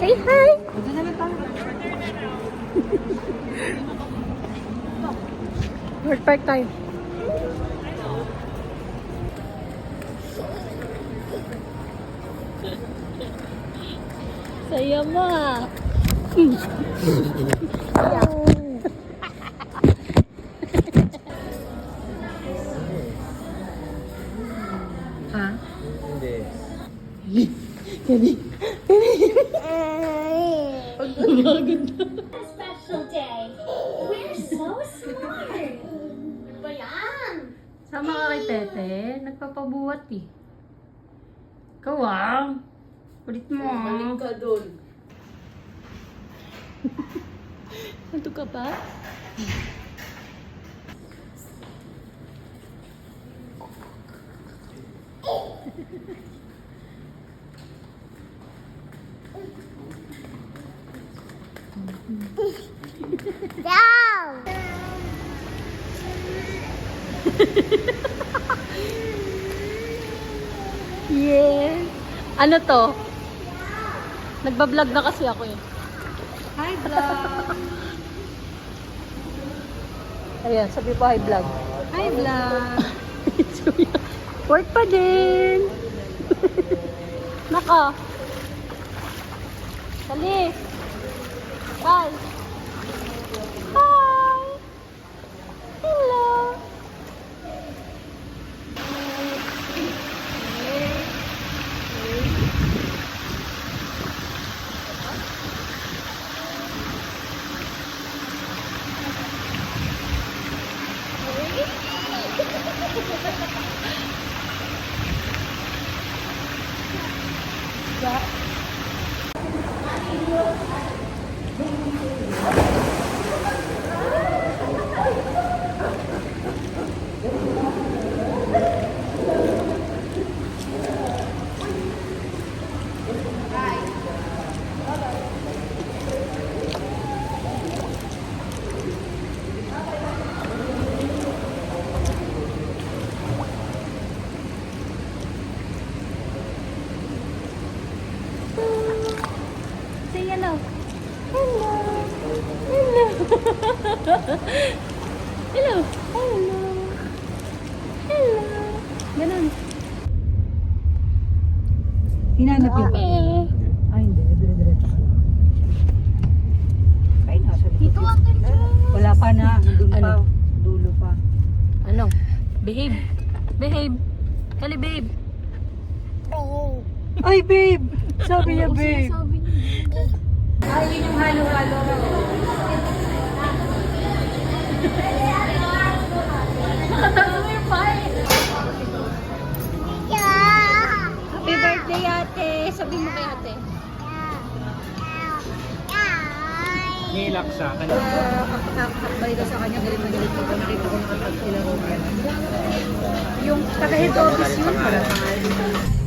Say hi! Ito na pa. North Park tayo. Saya mo ah. Ha? Hindi. Kani. Special day. We're so smart. Ano ba yan? Sama ka kay Tete. Nagpapabuhat eh. Ikaw ah. Kulit mo ah. Balik ka doon. Nanto ka pa? Down. Yes. Ano to? Nagbablog na kasi ako eh. Hi, vlog. Ayan, sabi po hi vlog. Hi, vlog. Work pa din. Naka. Dali. Bye. Hi. Hello. Say hello. Hello. Hello. Hello. Hello. Hello. Ganun. Hinanap yun. Ay, hindi. Dire-diretso. Ay, nasa Dito ang Wala pa na. Nandun pa. Ano? Dulo pa. Ano? Behave. Behave. Kali babe. Ay, babe! Sabi niya, babe. Sabi niya. Ay, yun yung halo-halo. Nakataas mo yung pie. Happy birthday ate. Sabi mo kay ate. Nilak sa akin. Kakakbay daw sa kanya, galit na galit ko. Nakita ko nakapagsilaro. Yung taga-head office yun. Wala pangalan.